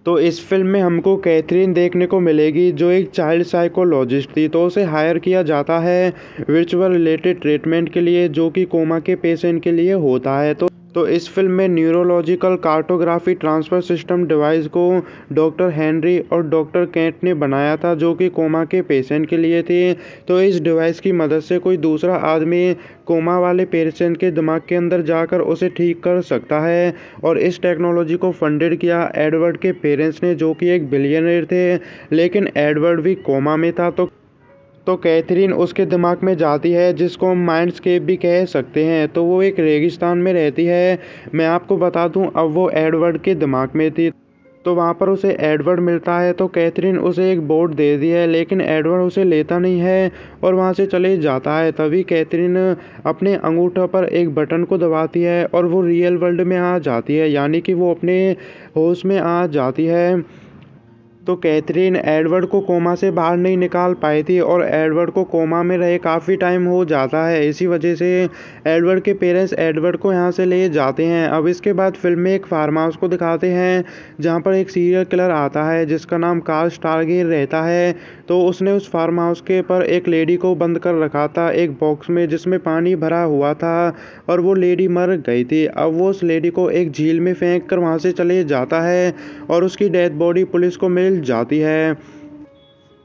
तो इस फ़िल्म में हमको कैथरीन देखने को मिलेगी जो एक चाइल्ड साइकोलॉजिस्ट थी। तो उसे हायर किया जाता है वर्चुअल रिलेटेड ट्रीटमेंट के लिए जो कि कोमा के पेशेंट के लिए होता है। तो इस फ़िल्म में neurological cartography transfer system device को डॉक्टर हेनरी और डॉक्टर केंट ने बनाया था जो कि कोमा के पेशेंट के लिए थी। तो इस डिवाइस की मदद से कोई दूसरा आदमी कोमा वाले पेशेंट के दिमाग के अंदर जाकर उसे ठीक कर सकता है। और इस टेक्नोलॉजी को फंडेड किया एडवर्ड के पेरेंट्स ने जो कि एक बिलियनर थे, लेकिन एडवर्ड भी कोमा में था। तो कैथरीन उसके दिमाग में जाती है जिसको हम माइंडस्केप भी कह सकते हैं। तो वो एक रेगिस्तान में रहती है। मैं आपको बता दूं, अब वो एडवर्ड के दिमाग में थी। तो वहाँ पर उसे एडवर्ड मिलता है। तो कैथरीन उसे एक बोर्ड दे दी है, लेकिन एडवर्ड उसे लेता नहीं है और वहाँ से चले जाता है। तभी कैथरीन अपने अंगूठे पर एक बटन को दबाती है और वो रियल वर्ल्ड में आ जाती है, यानी कि वो अपने होश में आ जाती है। तो कैथरीन एडवर्ड को कोमा से बाहर नहीं निकाल पाई थी और एडवर्ड को कोमा में रहे काफ़ी टाइम हो जाता है। इसी वजह से एडवर्ड के पेरेंट्स एडवर्ड को यहाँ से ले जाते हैं। अब इसके बाद फिल्म में एक फार्म हाउस को दिखाते हैं जहाँ पर एक सीरियल किलर आता है जिसका नाम कार्ल स्टारगेर रहता है। तो उसने उस फार्म हाउस के पर एक लेडी को बंद कर रखा था एक बॉक्स में जिसमें पानी भरा हुआ था और वो लेडी मर गई थी। अब वो उस लेडी को एक झील में फेंक कर वहाँ से चले जाता है और उसकी डेड बॉडी पुलिस को मिल जाती है।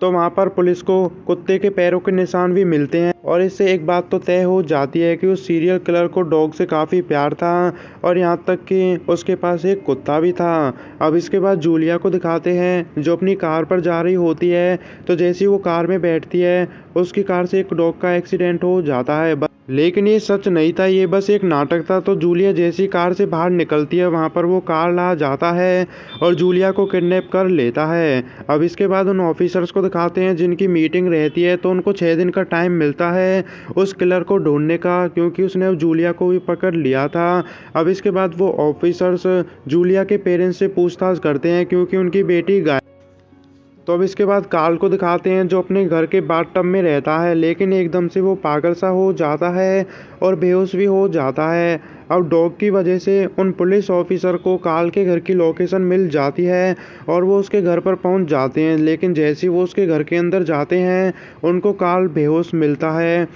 तो वहाँ पर पुलिस को कुत्ते के पैरों के निशान भी मिलते हैं और इससे एक बात तो तय हो जाती है कि उस सीरियल किलर को डॉग से काफ़ी प्यार था और यहाँ तक कि उसके पास एक कुत्ता भी था। अब इसके बाद जूलिया को दिखाते हैं जो अपनी कार पर जा रही होती है। तो जैसे ही वो कार में बैठती है उसकी कार से एक डॉग का एक्सीडेंट हो जाता है, लेकिन ये सच नहीं था, ये बस एक नाटक था। तो जूलिया जैसी कार से बाहर निकलती है वहाँ पर वो कार ला जाता है और जूलिया को किडनैप कर लेता है। अब इसके बाद उन ऑफिसर्स को दिखाते हैं जिनकी मीटिंग रहती है। तो उनको 6 दिन का टाइम मिलता है उस किलर को ढूंढने का, क्योंकि उसने अब जूलिया को भी पकड़ लिया था। अब इसके बाद वो ऑफिसर्स जूलिया के पेरेंट्स से पूछताछ करते हैं क्योंकि उनकी बेटी गायब। तो अब इसके बाद कार्ल को दिखाते हैं जो अपने घर के बाथटब में रहता है, लेकिन एकदम से वो पागल सा हो जाता है और बेहोश भी हो जाता है। अब डॉग की वजह से उन पुलिस ऑफिसर को कार्ल के घर की लोकेशन मिल जाती है और वो उसके घर पर पहुंच जाते हैं, लेकिन जैसे ही वो उसके घर के अंदर जाते हैं उनको कार्ल बेहोश मिलता है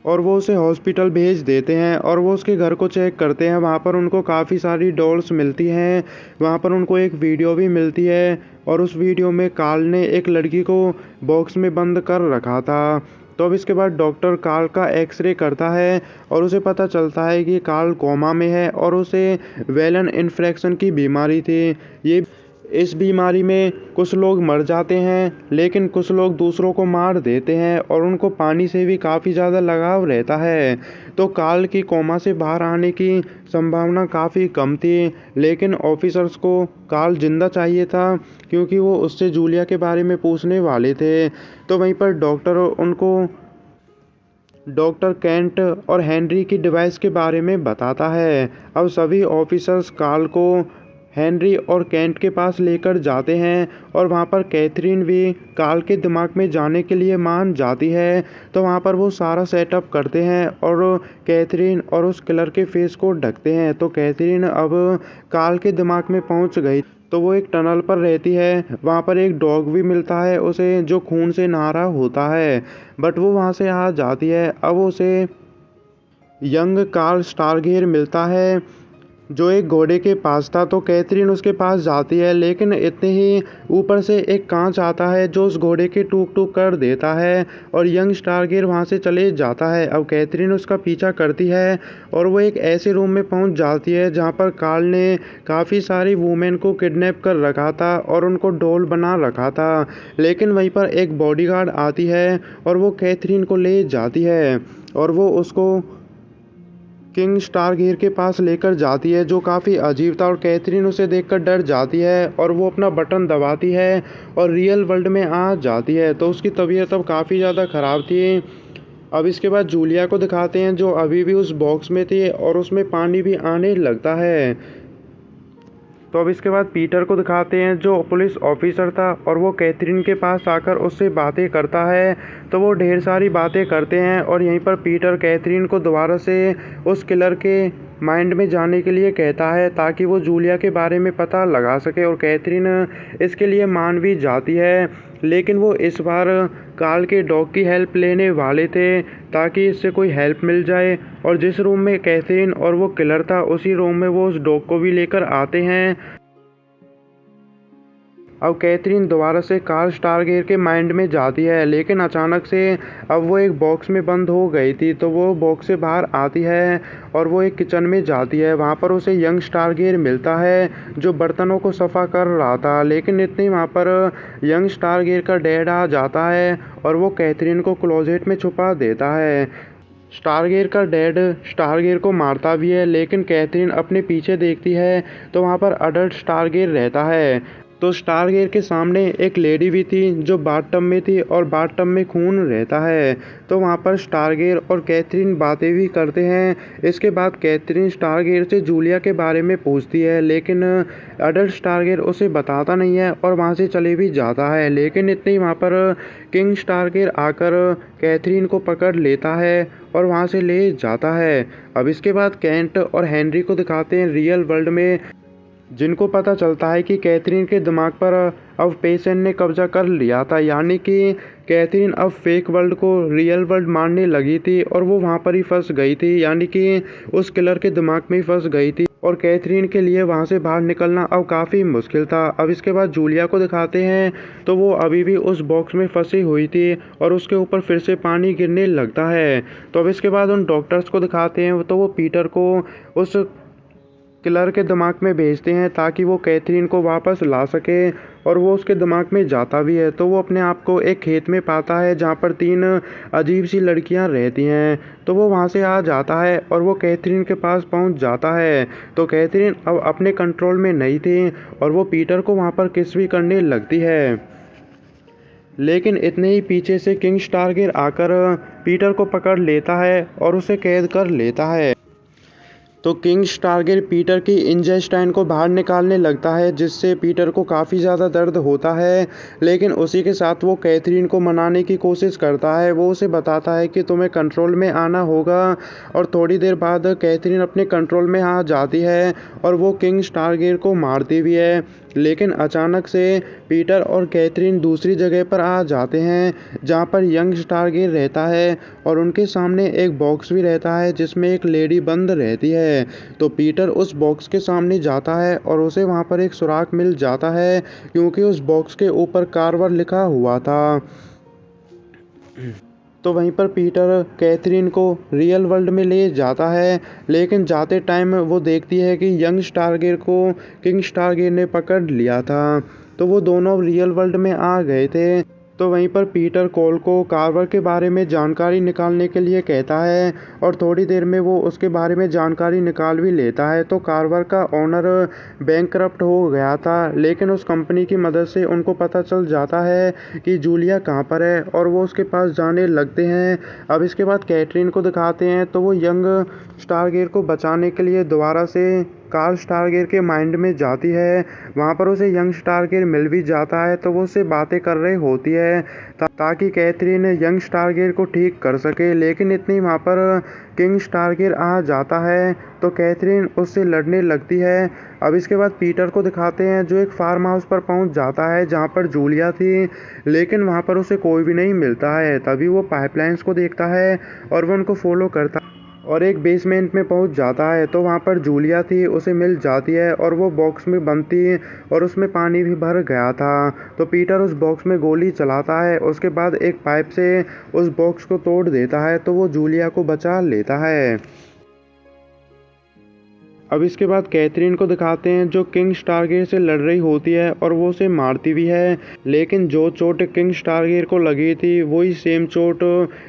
और वो उसे हॉस्पिटल भेज देते हैं और वो उसके घर को चेक करते हैं। वहाँ पर उनको काफ़ी सारी डॉल्स मिलती हैं, वहाँ पर उनको एक वीडियो भी मिलती है और उस वीडियो में कार्ल ने एक लड़की को बॉक्स में बंद कर रखा था। तो अब इसके बाद डॉक्टर कार्ल का एक्सरे करता है और उसे पता चलता है कि कार्ल कोमा में है और उसे वेलन इन्फेक्शन की बीमारी थी। इस बीमारी में कुछ लोग मर जाते हैं, लेकिन कुछ लोग दूसरों को मार देते हैं और उनको पानी से भी काफ़ी ज़्यादा लगाव रहता है। तो कार्ल की कोमा से बाहर आने की संभावना काफ़ी कम थी, लेकिन ऑफिसर्स को कार्ल जिंदा चाहिए था क्योंकि वो उससे जूलिया के बारे में पूछने वाले थे। तो वहीं पर डॉक्टर केंट और हेनरी की डिवाइस के बारे में बताता है। अब सभी ऑफिसर्स कार्ल को हेनरी और केंट के पास लेकर जाते हैं और वहाँ पर कैथरीन भी कार्ल के दिमाग में जाने के लिए मान जाती है। तो वहाँ पर वो सारा सेटअप करते हैं और कैथरीन और उस किलर के फेस को ढकते हैं। तो कैथरीन अब कार्ल के दिमाग में पहुँच गई। तो वो एक टनल पर रहती है, वहाँ पर एक डॉग भी मिलता है उसे जो खून से नहा रहा होता है, बट वो वहाँ से आ जाती है। अब उसे यंग कार्ल स्टारगेर मिलता है जो एक घोड़े के पास था। तो कैथरीन उसके पास जाती है, लेकिन इतने ही ऊपर से एक कांच आता है जो उस घोड़े के टूक टूक कर देता है और यंग स्टारगेर वहां से चले जाता है। अब कैथरीन उसका पीछा करती है और वो एक ऐसे रूम में पहुंच जाती है जहां पर कार्ल ने काफ़ी सारी वुमेन को किडनैप कर रखा था और उनको डॉल बना रखा था, लेकिन वहीं पर एक बॉडीगार्ड आती है और वो कैथरीन को ले जाती है और वो उसको किंग स्टारगेर के पास लेकर जाती है जो काफ़ी अजीब था। और कैथरीन उसे देखकर डर जाती है और वो अपना बटन दबाती है और रियल वर्ल्ड में आ जाती है। तो उसकी तबीयत अब काफ़ी ज़्यादा ख़राब थी। अब इसके बाद जूलिया को दिखाते हैं जो अभी भी उस बॉक्स में थी और उसमें पानी भी आने लगता है। तो अब इसके बाद पीटर को दिखाते हैं जो पुलिस ऑफिसर था और वो कैथरीन के पास आकर उससे बातें करता है। तो वो ढेर सारी बातें करते हैं और यहीं पर पीटर कैथरीन को दोबारा से उस किलर के माइंड में जाने के लिए कहता है ताकि वो जूलिया के बारे में पता लगा सके और कैथरीन इसके लिए मान भी जाती है। लेकिन वो इस बार कार्ल के डॉग की हेल्प लेने वाले थे ताकि इससे कोई हेल्प मिल जाए, और जिस रूम में कैथरीन और वो किलर था उसी रूम में वो उस डॉग को भी लेकर आते हैं। अब कैथरीन दोबारा से कार्ल स्टारगेर के माइंड में जाती है, लेकिन अचानक से अब वो एक बॉक्स में बंद हो गई थी, तो वो बॉक्स से बाहर आती है और वो एक किचन में जाती है। वहाँ पर उसे यंग स्टारगेर मिलता है जो बर्तनों को सफ़ा कर रहा था। लेकिन इतनी वहाँ पर यंग स्टारगेर का डैड आ जाता है और वो कैथरीन को क्लोजेट में छुपा देता है। स्टारगेर का डैड स्टारगेर को मारता भी है, लेकिन कैथरीन अपने पीछे देखती है तो वहाँ पर अडल्ट स्टारगेर रहता है। तो स्टारगेर के सामने एक लेडी भी थी जो बाथटब में थी और बाथटब में खून रहता है। तो वहाँ पर स्टारगेर और कैथरीन बातें भी करते हैं। इसके बाद कैथरीन स्टारगेर से जूलिया के बारे में पूछती है, लेकिन अडल्ट स्टारगेर उसे बताता नहीं है और वहाँ से चले भी जाता है। लेकिन इतनी वहाँ पर किंग स्टारगेर आकर कैथरीन को पकड़ लेता है और वहाँ से ले जाता है। अब इसके बाद केंट और हेनरी को दिखाते हैं रियल वर्ल्ड में, जिनको पता चलता है कि कैथरीन के दिमाग पर अब पेशेंट ने कब्जा कर लिया था, यानी कि कैथरीन अब फेक वर्ल्ड को रियल वर्ल्ड मानने लगी थी और वो वहाँ पर ही फंस गई थी, यानी कि उस किलर के दिमाग में ही फंस गई थी और कैथरीन के लिए वहाँ से बाहर निकलना अब काफ़ी मुश्किल था। अब इसके बाद जूलिया को दिखाते हैं तो वो अभी भी उस बॉक्स में फंसी हुई थी और उसके ऊपर फिर से पानी गिरने लगता है। तो अब इसके बाद उन डॉक्टर्स को दिखाते हैं तो वो पीटर को उस किलर के दिमाग में भेजते हैं ताकि वो कैथरीन को वापस ला सके, और वो उसके दिमाग में जाता भी है। तो वो अपने आप को एक खेत में पाता है जहाँ पर 3 अजीब सी लड़कियाँ रहती हैं। तो वो वहाँ से आ जाता है और वो कैथरीन के पास पहुँच जाता है। तो कैथरीन अब अपने कंट्रोल में नहीं थी और वो पीटर को वहाँ पर किस भी करने लगती है। लेकिन इतने ही पीछे से किंग स्टारगेर आकर पीटर को पकड़ लेता है और उसे कैद कर लेता है। तो किंग स्टारगेर पीटर की इंटेस्टाइन को बाहर निकालने लगता है, जिससे पीटर को काफ़ी ज़्यादा दर्द होता है। लेकिन उसी के साथ वो कैथरीन को मनाने की कोशिश करता है। वो उसे बताता है कि तुम्हें कंट्रोल में आना होगा, और थोड़ी देर बाद कैथरीन अपने कंट्रोल में आ जाती है और वो किंग स्टारगेर को मारती भी है। लेकिन अचानक से पीटर और कैथरीन दूसरी जगह पर आ जाते हैं जहाँ पर यंग स्टारगेर रहता है, और उनके सामने एक बॉक्स भी रहता है जिसमें एक लेडी बंद रहती है। तो पीटर उस बॉक्स के सामने जाता है और उसे वहाँ पर एक सुराग मिल जाता है, क्योंकि उस बॉक्स के ऊपर कार्वर लिखा हुआ था। तो वहीं पर पीटर कैथरीन को रियल वर्ल्ड में ले जाता है, लेकिन जाते टाइम वो देखती है कि यंग स्टारगेर को किंग स्टारगेर ने पकड़ लिया था। तो वो दोनों रियल वर्ल्ड में आ गए थे। तो वहीं पर पीटर कोल को कार्वर के बारे में जानकारी निकालने के लिए कहता है, और थोड़ी देर में वो उसके बारे में जानकारी निकाल भी लेता है। तो कार्वर का ओनर बैंकरप्ट हो गया था, लेकिन उस कंपनी की मदद से उनको पता चल जाता है कि जूलिया कहाँ पर है, और वो उसके पास जाने लगते हैं। अब इसके बाद कैथरीन को दिखाते हैं तो वो यंग स्टारगेर को बचाने के लिए दोबारा से कार्ल स्टारगेर के माइंड में जाती है। वहाँ पर उसे यंग स्टारगेर मिल भी जाता है, तो वो उससे बातें कर रही होती है ताकि कैथरीन यंग स्टारगेर को ठीक कर सके। लेकिन इतनी वहाँ पर किंग स्टारगेर आ जाता है तो कैथरीन उससे लड़ने लगती है। अब इसके बाद पीटर को दिखाते हैं जो एक फार्म हाउस पर पहुँच जाता है जहाँ पर जूलिया थी, लेकिन वहाँ पर उसे कोई भी नहीं मिलता है। तभी वो पाइपलाइंस को देखता है और वो उनको फॉलो करता है और एक बेसमेंट में पहुंच जाता है। तो वहाँ पर जूलिया थी, उसे मिल जाती है और वो बॉक्स में बंद थी और उसमें पानी भी भर गया था। तो पीटर उस बॉक्स में गोली चलाता है, उसके बाद एक पाइप से उस बॉक्स को तोड़ देता है, तो वो जूलिया को बचा लेता है। अब इसके बाद कैथरीन को दिखाते हैं जो किंग स्टारगेर से लड़ रही होती है और वो उसे मारती भी है, लेकिन जो चोट किंग स्टारगेर को लगी थी वही सेम चोट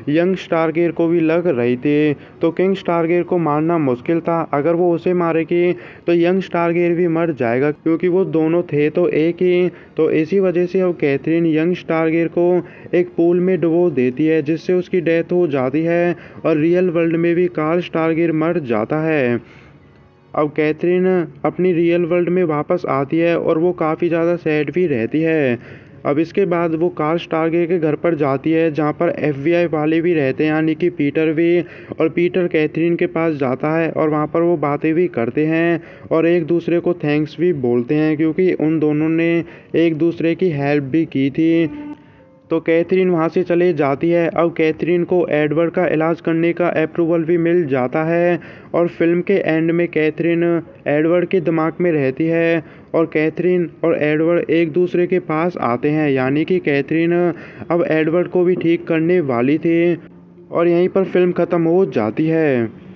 यंग स्टारगेर को भी लग रही थी। तो किंग स्टारगेर को मारना मुश्किल था, अगर वो उसे मारेगी तो यंग स्टारगेर भी मर जाएगा, क्योंकि वो दोनों थे तो एक ही। तो इसी वजह से अब कैथरीन यंग स्टारगेर को एक पूल में डुबो देती है, जिससे उसकी डेथ हो जाती है और रियल वर्ल्ड में भी कार्ल स्टारगेर मर जाता है। अब कैथरीन अपनी रियल वर्ल्ड में वापस आती है और वो काफ़ी ज़्यादा सैड भी रहती है। अब इसके बाद वो कार्ल स्टार्गे के घर पर जाती है जहाँ पर FBI वाले भी रहते हैं, यानी कि पीटर भी। और पीटर कैथरीन के पास जाता है और वहाँ पर वो बातें भी करते हैं और एक दूसरे को थैंक्स भी बोलते हैं, क्योंकि उन दोनों ने एक दूसरे की हेल्प भी की थी। तो कैथरीन वहाँ से चले जाती है। अब कैथरीन को एडवर्ड का इलाज करने का अप्रूवल भी मिल जाता है और फिल्म के एंड में कैथरीन एडवर्ड के दिमाग में रहती है और कैथरीन और एडवर्ड एक दूसरे के पास आते हैं, यानी कि कैथरीन अब एडवर्ड को भी ठीक करने वाली थी और यहीं पर फिल्म ख़त्म हो जाती है।